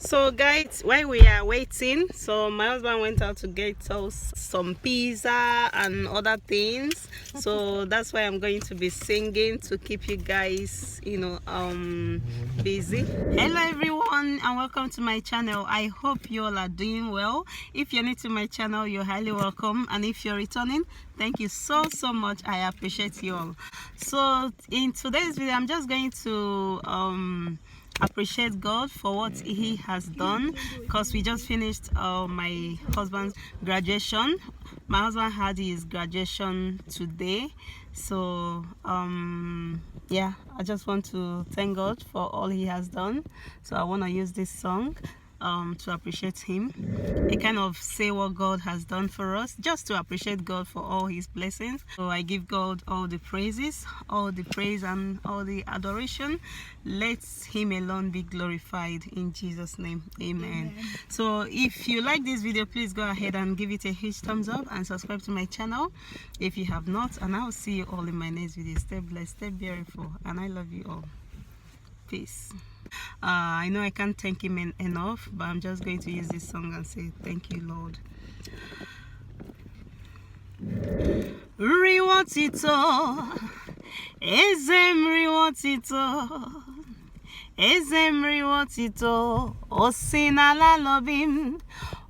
So guys, while we are waiting, so my husband went out to get us some pizza and other things, so that's why I'm going to be singing to keep you guys, busy. Hello everyone and welcome to my channel. I hope you all are doing well. If you're new to my channel, you're highly welcome, and if you're returning, thank you so much. I appreciate you all. So in today's video, I'm just going to appreciate God for what He has done, because we just finished my husband's graduation. My husband had his graduation today, so yeah, I just want to thank God for all He has done. So I want to use this song to appreciate Him. It kind of say what God has done for us, just to appreciate God for all His blessings. So I give God all the praises, all the praise and all the adoration. Let Him alone be glorified in Jesus' name. Amen. So if you like this video, please go ahead and give it a huge thumbs up and subscribe to my channel if you have not, and I'll see you all in my next video. Stay blessed, stay beautiful, and I love you all. Peace. I know I can't thank Him enough, but I'm just going to use this song and say thank you, Lord. Riwotito, ezem riwotito, ezem riwotito, osina la lobim,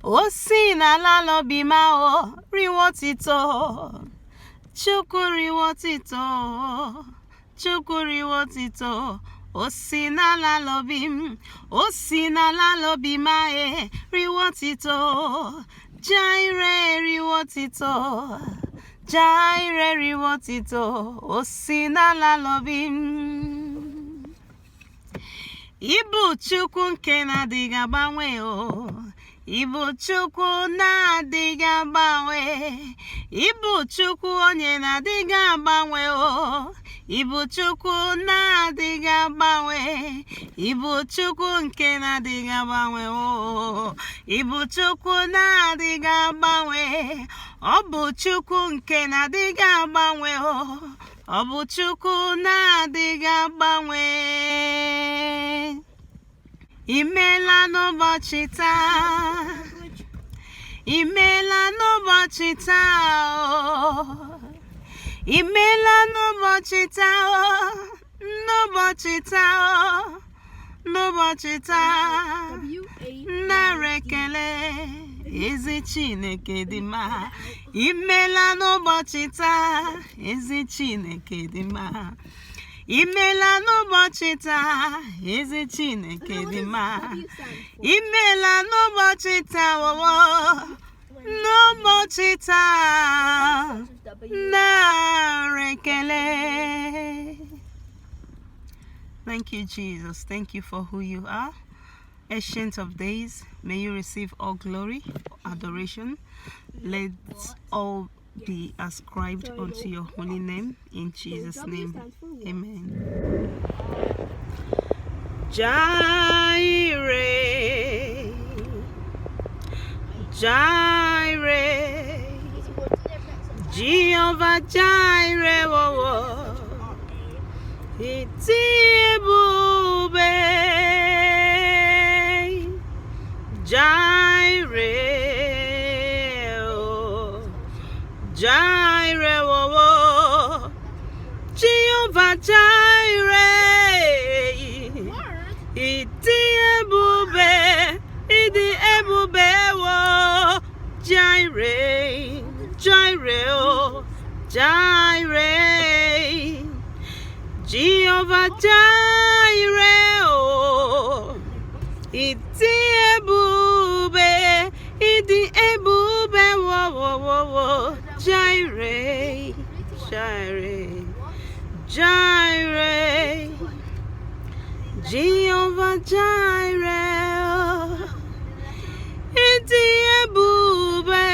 osina la lobima o riwotito, chuku riwotito, chuku riwotito. Osina la lobim, osina la lobima e riwotito, jaire riwotito, jaire riwotito, osina la lobim. Ibu chukwu nke na-adịghị agbanwe o, Ibu chukwu na-adịghị agbanwe, Ibu chukwu onye na-adịghị agbanwe o, Ibu chukwu na-adịghị agbanwe, Ibu chukwu nke na-adịghị agbanwe o, Ibu chukwu na-adịghị agbanwe, ọ bụ chukwu nke na-adịghị agbanwe o, ọ bụ chukwu na-adịghị agbanwe. Imela n'ụbọchị taa, imela n'ụbọchị taa, imela n'ụbọchị taa, n'ụbọchị taa, n'ụbọchị taa, nara ekele ezi Chineke dị mma. Imela n'ụbọchị taa, ezi Chineke dị mma. Imela n'ụbọchị taa, ezi Chineke dị mma. Imela n'ụbọchị taa, n'ụbọchị taa, nara ekele. Thank you, Jesus. Thank you for who you are. Ancient of days, may you receive all glory, adoration. Let all be ascribed unto your holy name, in Jesus' name. Amen. Jireh, Jireh, Jehovah Jireh, oh, iti ebube, Jireh, oh, Jireh, oh, Jehovah Jireh, iti ebube, oh, Jireh, Jireh, oh, Jireh, Jehovah Jireh, oh, iti ebube, oh, Jireh, Jireh, Jireh, Jehovah Jireh, iti ebube.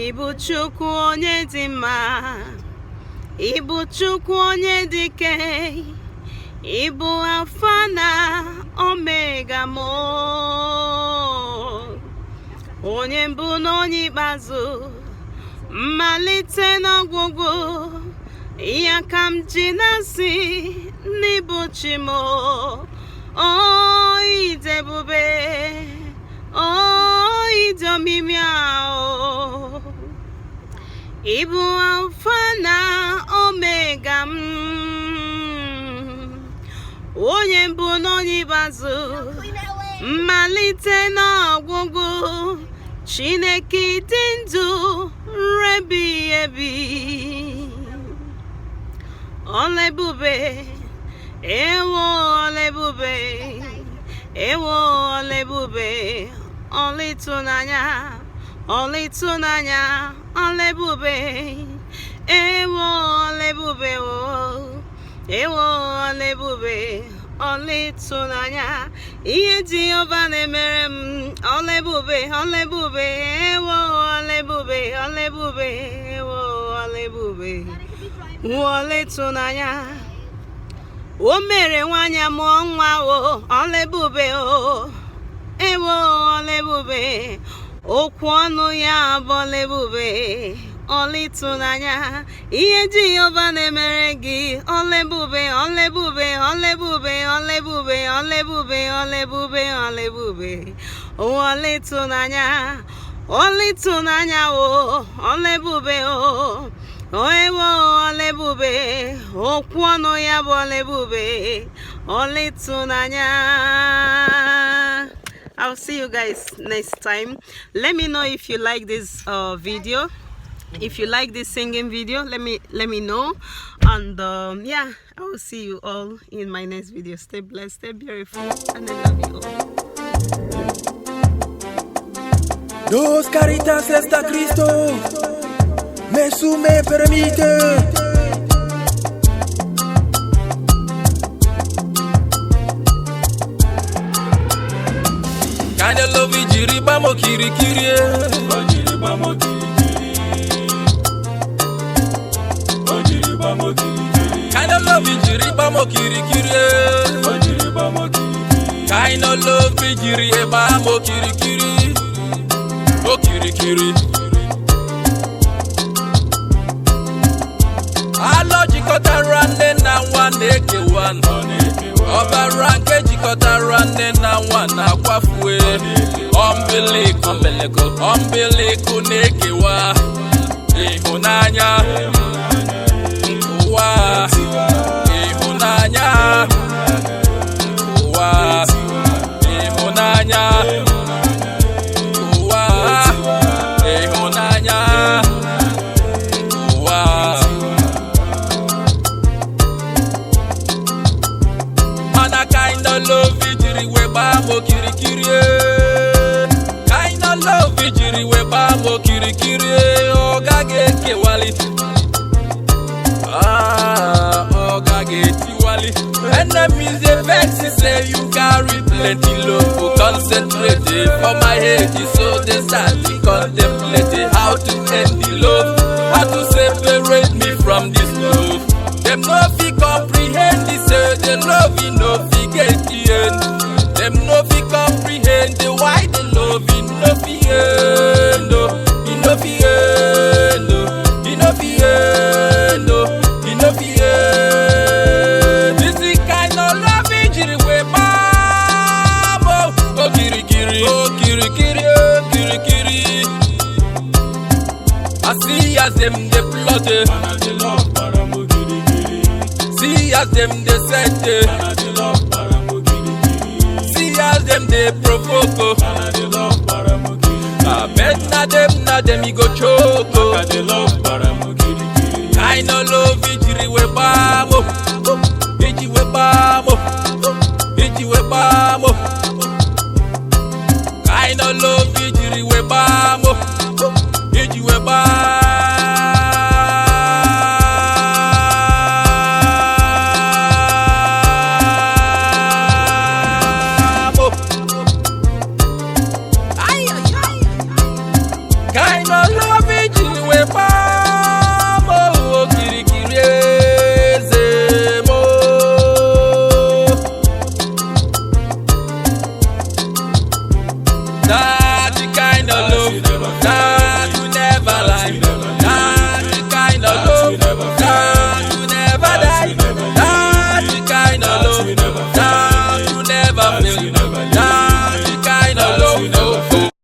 Ibu chukwu onye dị mma, Ibu chukwu onye dị ike, Ibu Alpha na Omega mo, onye mbụ na onye ikpeazụ, mmalite na ọgwụgwụ, ya ka m ji na-asị n'ibuchimo oh idebube oh idomimia oh Ibu Alpha na Omega onye mbụ n'onye ikpeazụ mmalite na ọgwụgwụ Chineke dị ndụ rebi ebi Olebube ewo olebube ewo olebube olitunanya olitunanya olebube ewo olebube o ewo olebube olitunanya ihe Jehova na-emere m olebube olebube ewo olebube olebube ewo olebube olitunanya o mere nwanyị mụọ nwa o olebube o ewo olebube okwu ọnụ ya bụ olebube olitunanya ihe Jehova na-emere gị olebube olebube olebube olebube olebube olebube olebube olitunanya olitunanya o olebube o ewo olebube okwu ọnụ ya bụ olebube olitunanya. I'll see you guys next time. Let me know if you like this video. If you like this singing video, let me know. And yeah, I will see you all in my next video. Stay blessed, stay beautiful, and I love you all. Dos caritas está Cristo, me sume permite. Kind of love you, jiri bamo kiri kiri. Jiri bamo kiri kiri. Jiri bamo kiri kiri. Kind of love you, jiri bamo kiri kiri. Jiri bamo kiri kiri. Kind of love you, jiri bamo kiri kiri. Oh kiri kiri. Alo jikota rande na one eke one. Obara nke jikọtara nne na nwa na-akwafue ọmbiliku na-ekewa ịhụnanya ụwa ịhụnanya ụwa ịhụnanya ụwa ịhụnanya ụwa. Kind of love jiri we bamo kiri kiri. Kind of love jiri we bamo kiri kiri. Ogage kewali. Ogage tiwali. Enemies they vex say you carry plenty love. Concentrate for my head so they start to contemplate how to end the love, how to separate me from this love. Them no fi comprehend this, the love you no fi get the end. Them no fi comprehend the why the love you no fi end. You no fi end. You no fi end. You no fi end. This is kind of love jiri we bamo. Oh kiri kiri, oh kiri kiri, oh kiri kiri. I see as them they plotted. See as them they set it. See as them they provoke. I bet na them he go choke. Kind of love jiri we bamo.